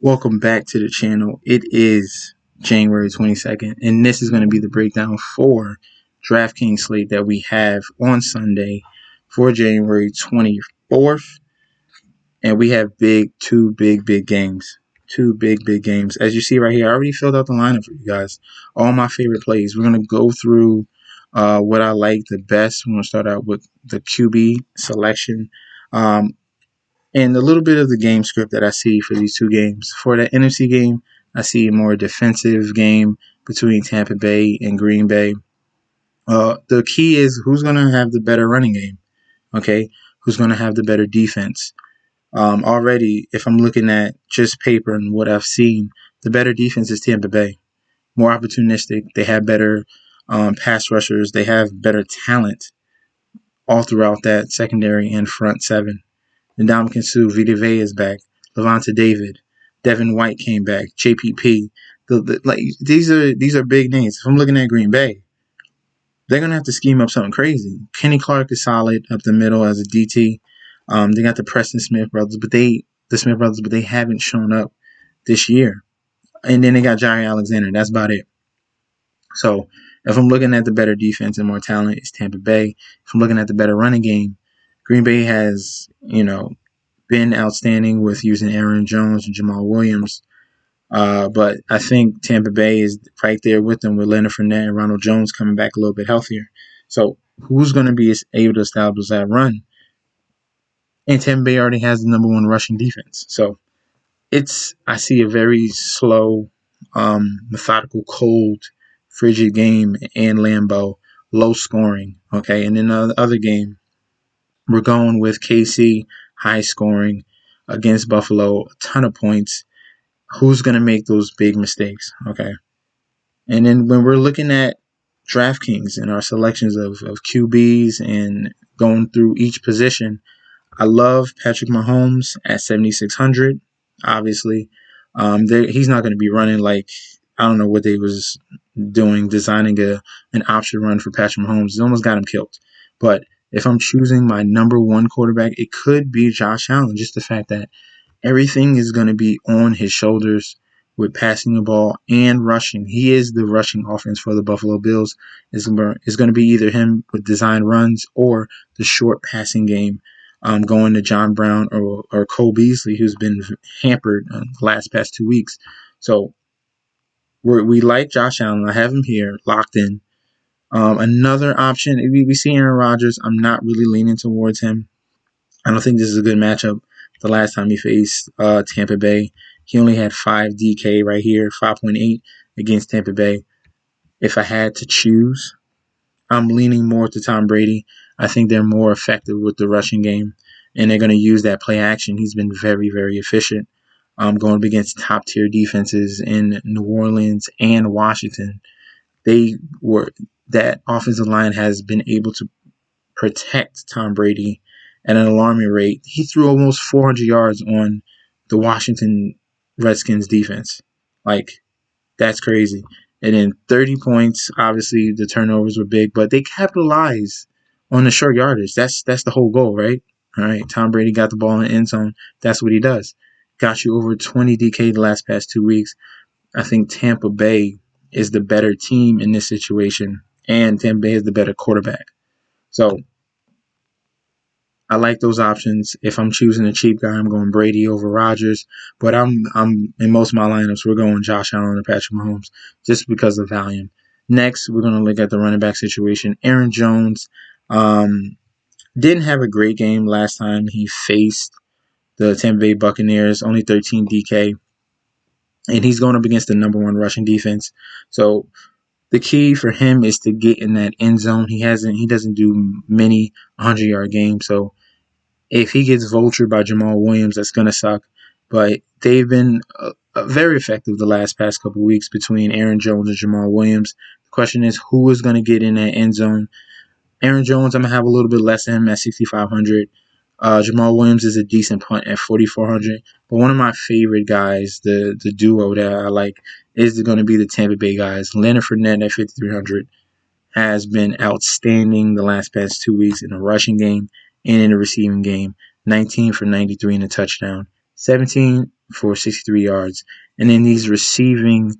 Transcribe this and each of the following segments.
Welcome back to the channel. It is January 22nd, and this is going to be the breakdown for Draftkings slate that we have on Sunday for January 24th. And we have two big games. Two big games. As you see right here, I already filled out the lineup for you guys. All my favorite plays. We're going to go through what I like the best. We're going to start out with the QB selection. And a little bit of the game script that I see for these two games. For the NFC game, I see a more defensive game between Tampa Bay and Green Bay. The key is who's going to have the better running game, okay? Who's going to have the better defense? Already, if I'm looking at just paper and what I've seen, the better defense is Tampa Bay. More opportunistic. They have better pass rushers. They have better talent all throughout that secondary and front seven. Ndamukong Suh, Vita Vea is back. Levante David, Devin White came back. JPP. These are big names. If I'm looking at Green Bay, they're gonna have to scheme up something crazy. Kenny Clark is solid up the middle as a DT. They got the Preston Smith brothers, but they haven't shown up this year. And then they got Jair Alexander. That's about it. So if I'm looking at the better defense and more talent, it's Tampa Bay. If I'm looking at the better running game, Green Bay has, been outstanding with using Aaron Jones and Jamal Williams. But I think Tampa Bay is right there with them with Leonard Fournette and Ronald Jones coming back a little bit healthier. So who's going to be able to establish that run? And Tampa Bay already has the number one rushing defense. So I see a very slow, methodical, cold, frigid game in Lambeau, low scoring. Okay, and then the other game, we're going with KC, high scoring against Buffalo, a ton of points. Who's going to make those big mistakes? Okay. And then when we're looking at DraftKings and our selections of QBs and going through each position, I love Patrick Mahomes at 7,600. Obviously, he's not going to be running like, I don't know what they was doing, designing an option run for Patrick Mahomes. It almost got him killed. But if I'm choosing my number one quarterback, it could be Josh Allen. Just the fact that everything is going to be on his shoulders with passing the ball and rushing. He is the rushing offense for the Buffalo Bills. It's going to be either him with design runs or the short passing game, going to John Brown or Cole Beasley, who's been hampered the last past 2 weeks. So we like Josh Allen. I have him here locked in. Another option, we see Aaron Rodgers. I'm not really leaning towards him. I don't think this is a good matchup. The last time he faced Tampa Bay, he only had 5 DK right here, 5.8 against Tampa Bay. If I had to choose, I'm leaning more to Tom Brady. I think they're more effective with the rushing game, and they're going to use that play action. He's been very, very efficient going up against top-tier defenses in New Orleans and Washington. That offensive line has been able to protect Tom Brady at an alarming rate. He threw almost 400 yards on the Washington Redskins defense. That's crazy. And then 30 points, obviously the turnovers were big, but they capitalized on the short yardage. That's the whole goal, right? All right, Tom Brady got the ball in the end zone. That's what he does. Got you over 20 DK the last past 2 weeks. I think Tampa Bay is the better team in this situation, and Tampa Bay is the better quarterback. So I like those options. If I'm choosing a cheap guy, I'm going Brady over Rodgers. But I'm in most of my lineups, we're going Josh Allen or Patrick Mahomes just because of volume. Next, we're going to look at the running back situation. Aaron Jones didn't have a great game last time he faced the Tampa Bay Buccaneers, only 13 DK. And he's going up against the number one rushing defense. So the key for him is to get in that end zone. He doesn't do many 100-yard games. So if he gets vultured by Jamal Williams, that's going to suck. But they've been very effective the last past couple of weeks between Aaron Jones and Jamal Williams. The question is, who is going to get in that end zone? Aaron Jones, I'm going to have a little bit less than him at 6,500. Jamal Williams is a decent punt at 4,400. But one of my favorite guys, the duo that I like, is going to be the Tampa Bay guys. Leonard Fournette at 5,300 has been outstanding the last past 2 weeks in the rushing game and in the receiving game. 19 for 93 and a touchdown. 17 for 63 yards. And then these receiving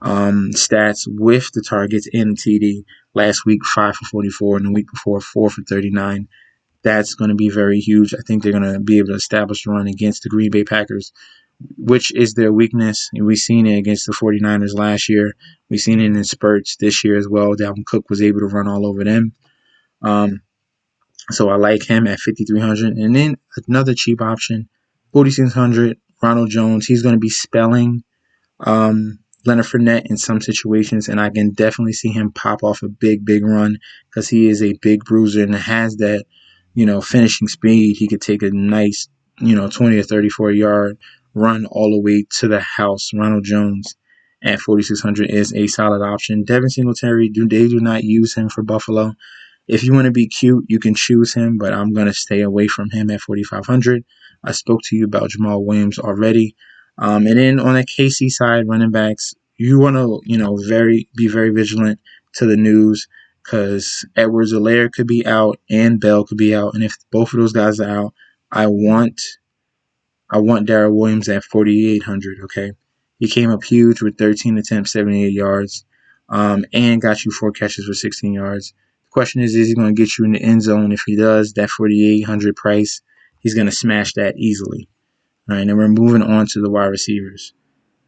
stats with the targets and the TD. Last week, 5 for 44, and the week before, 4 for 39. That's going to be very huge. I think they're going to be able to establish the run against the Green Bay Packers, which is their weakness. And we've seen it against the 49ers last year. We've seen it in spurts this year as well. Dalvin Cook was able to run all over them. So I like him at 5,300. And then another cheap option, 4,600, Ronald Jones. He's going to be spelling Leonard Fournette in some situations, and I can definitely see him pop off a big run because he is a big bruiser and has that, finishing speed. He could take a nice, 20 or 34-yard run all the way to the house. Ronald Jones at 4,600 is a solid option. Devin Singletary, they do not use him for Buffalo. If you want to be cute, you can choose him, but I'm going to stay away from him at 4,500. I spoke to you about Jamal Williams already. And then on the KC side, running backs, you want to, be very vigilant to the news because Edwards-Helaire could be out and Bell could be out. And if both of those guys are out, I want Darrell Williams at 4,800, okay? He came up huge with 13 attempts, 78 yards, and got you 4 catches for 16 yards. The question is he going to get you in the end zone? If he does, that 4,800 price, he's going to smash that easily. All right, and we're moving on to the wide receivers.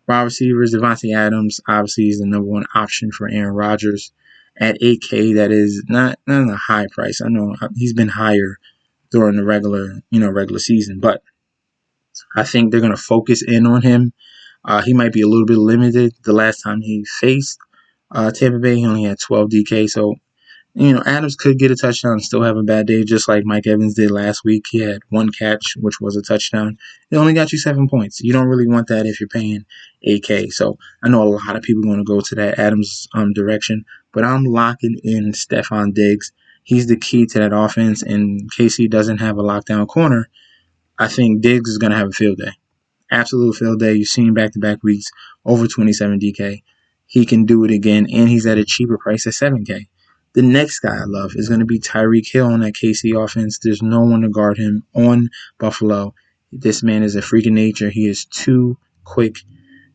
Wide receivers, Devontae Adams obviously is the number one option for Aaron Rodgers at 8K. That is not a high price. I know he's been higher during the regular season, but I think they're going to focus in on him. He might be a little bit limited. The last time he faced Tampa Bay, he only had 12 DK, so Adams could get a touchdown and still have a bad day, just like Mike Evans did last week. He had 1 catch, which was a touchdown. It only got you 7 points. You don't really want that if you're paying 8K. So I know a lot of people are going to go to that Adams direction, but I'm locking in Stephon Diggs. He's the key to that offense, and KC doesn't have a lockdown corner. I think Diggs is going to have a field day. Absolute field day. You've seen back-to-back weeks, over 27 DK. He can do it again, and he's at a cheaper price at 7K. The next guy I love is going to be Tyreek Hill on that KC offense. There's no one to guard him on Buffalo. This man is a freak of nature. He is too quick,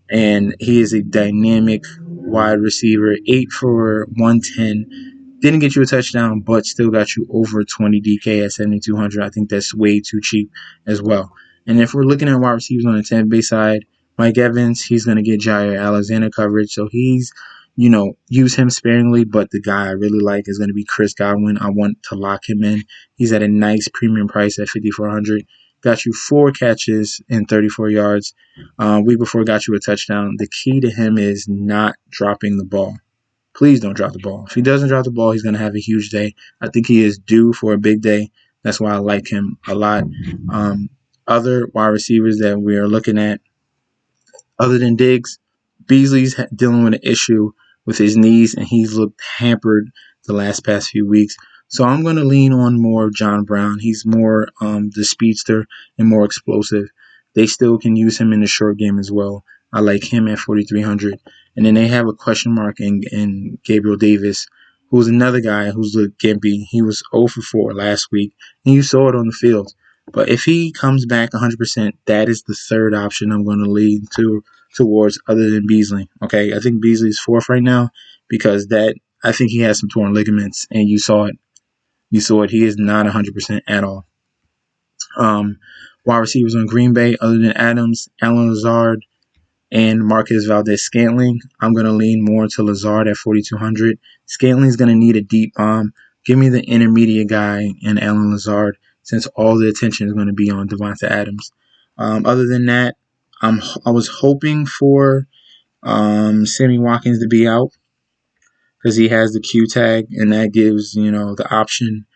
and he is a dynamic wide receiver. 8 for 110. Didn't get you a touchdown, but still got you over 20 DK at 7,200. I think that's way too cheap as well. And if we're looking at wide receivers on the Tampa Bay side, Mike Evans, he's going to get Jair Alexander coverage. So he's, use him sparingly. But the guy I really like is going to be Chris Godwin. I want to lock him in. He's at a nice premium price at 5,400. Got you 4 catches and 34 yards. Week before got you a touchdown. The key to him is not dropping the ball. Please don't drop the ball. If he doesn't drop the ball, he's going to have a huge day. I think he is due for a big day. That's why I like him a lot. Other wide receivers that we are looking at, other than Diggs, Beasley's dealing with an issue with his knees, and he's looked hampered the past few weeks. So I'm going to lean on more of John Brown. He's more the speedster and more explosive. They still can use him in the short game as well. I like him at 4,300. And then they have a question mark in Gabriel Davis, who's another guy who's looked gimpy. He was 0 for 4 last week, and you saw it on the field. But if he comes back 100%, that is the third option I'm going to lean towards other than Beasley. Okay, I think Beasley's 4th right now because I think he has some torn ligaments, and you saw it. You saw it. He is not 100% at all. Wide receivers on Green Bay, other than Adams, Allen Lazard, and Marquez Valdez-Scantling, I'm going to lean more to Lazard at 4,200. Scantling's going to need a deep bomb. Give me the intermediate guy in Allen Lazard since all the attention is going to be on Devonta Adams. Other than that, I was hoping for Sammy Watkins to be out because he has the Q tag, and that gives, the option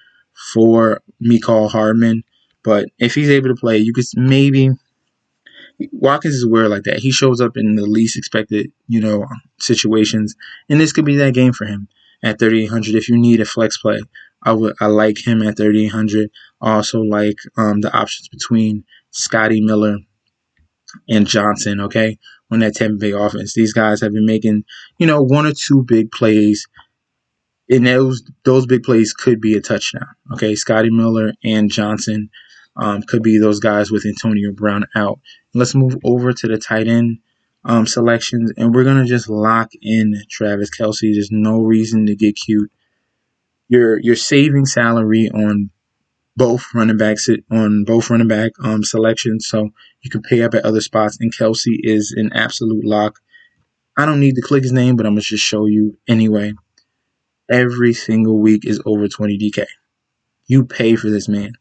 for Mecole Hardman. But if he's able to play, you could maybe – Watkins is weird like that. He shows up in the least expected, situations, and this could be that game for him at 3,800. If you need a flex play, I like him at 3,800. I also like the options between Scotty Miller and Johnson. Okay, on that Tampa Bay offense, these guys have been making 1 or 2 big plays, and those big plays could be a touchdown. Okay, Scotty Miller and Johnson. could be those guys with Antonio Brown out. Let's move over to the tight end selections, and we're gonna just lock in Travis Kelce. There's no reason to get cute. You're saving salary on both running back selections, so you can pay up at other spots. And Kelce is an absolute lock. I don't need to click his name, but I'm gonna just show you anyway. Every single week is over 20 DK. You pay for this man.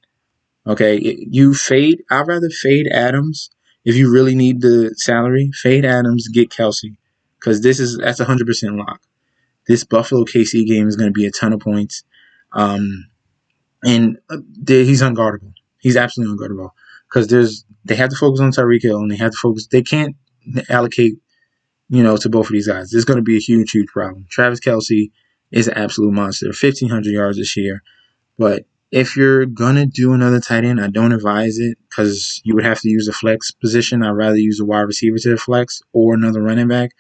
Okay, you fade. I'd rather fade Adams if you really need the salary. Fade Adams, get Kelce, because that's 100% lock. This Buffalo KC game is going to be a ton of points, and he's unguardable. He's absolutely unguardable because they have to focus on Tyreek Hill and they have to focus. They can't allocate to both of these guys. This is going to be a huge problem. Travis Kelce is an absolute monster. 1,500 yards this year. But if you're going to do another tight end, I don't advise it because you would have to use a flex position. I'd rather use a wide receiver to the flex or another running back.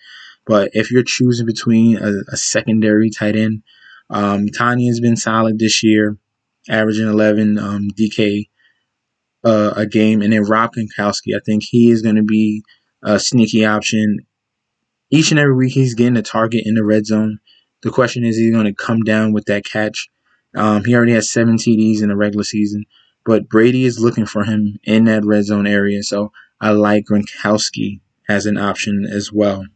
But if you're choosing between a secondary tight end, Tanya has been solid this year, averaging 11 DK a game. And then Rob Gronkowski, I think he is going to be a sneaky option. Each and every week he's getting a target in the red zone. The question is, he's going to come down with that catch. He already has 7 TDs in the regular season, but Brady is looking for him in that red zone area. So I like Gronkowski as an option as well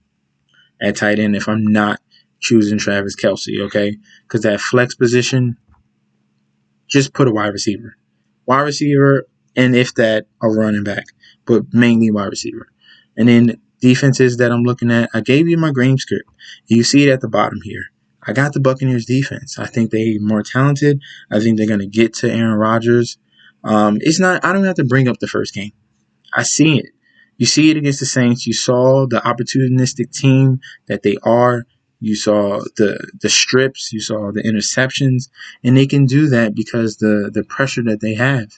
at tight end if I'm not choosing Travis Kelce, okay? Because that flex position, just put a wide receiver. Wide receiver, and if that, a running back, but mainly wide receiver. And then defenses that I'm looking at, I gave you my game script. You see it at the bottom here. I got the Buccaneers defense. I think they're more talented. I think they're going to get to Aaron Rodgers. I don't have to bring up the first game. I see it. You see it against the Saints. You saw the opportunistic team that they are. You saw the strips. You saw the interceptions. And they can do that because the pressure that they have.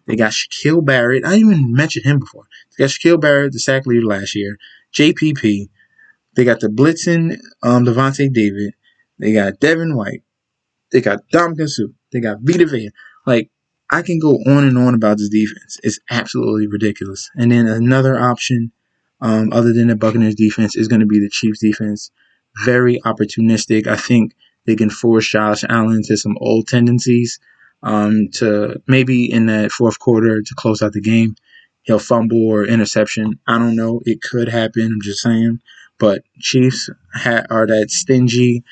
They got Shaquille Barrett. I didn't even mention him before. They got Shaquille Barrett, the sack leader last year. JPP. They got the blitzing Devontae David. They got Devin White. They got Dominican Sue. They got Vita Vea. Like, I can go on and on about this defense. It's absolutely ridiculous. And then another option, other than the Buccaneers defense, is going to be the Chiefs defense. Very opportunistic. I think they can force Josh Allen to some old tendencies, to maybe in that fourth quarter to close out the game. He'll fumble or interception. I don't know. It could happen. I'm just saying. But Chiefs are that stingy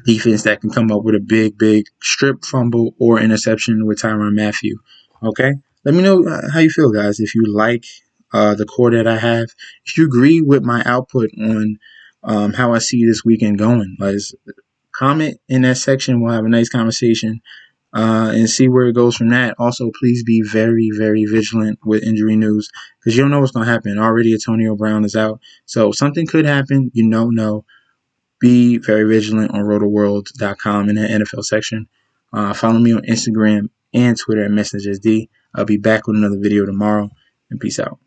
defense that can come up with a big strip, fumble, or interception with Tyrann Mathieu. Okay? Let me know how you feel, guys. If you like the core that I have. If you agree with my output on how I see this weekend going, comment in that section. We'll have a nice conversation and see where it goes from that. Also, please be very, very vigilant with injury news because you don't know what's going to happen. Already Antonio Brown is out. So something could happen. No. Be very vigilant on rotoworld.com in the NFL section. Follow me on Instagram and Twitter at MessageSD. I'll be back with another video tomorrow, and peace out.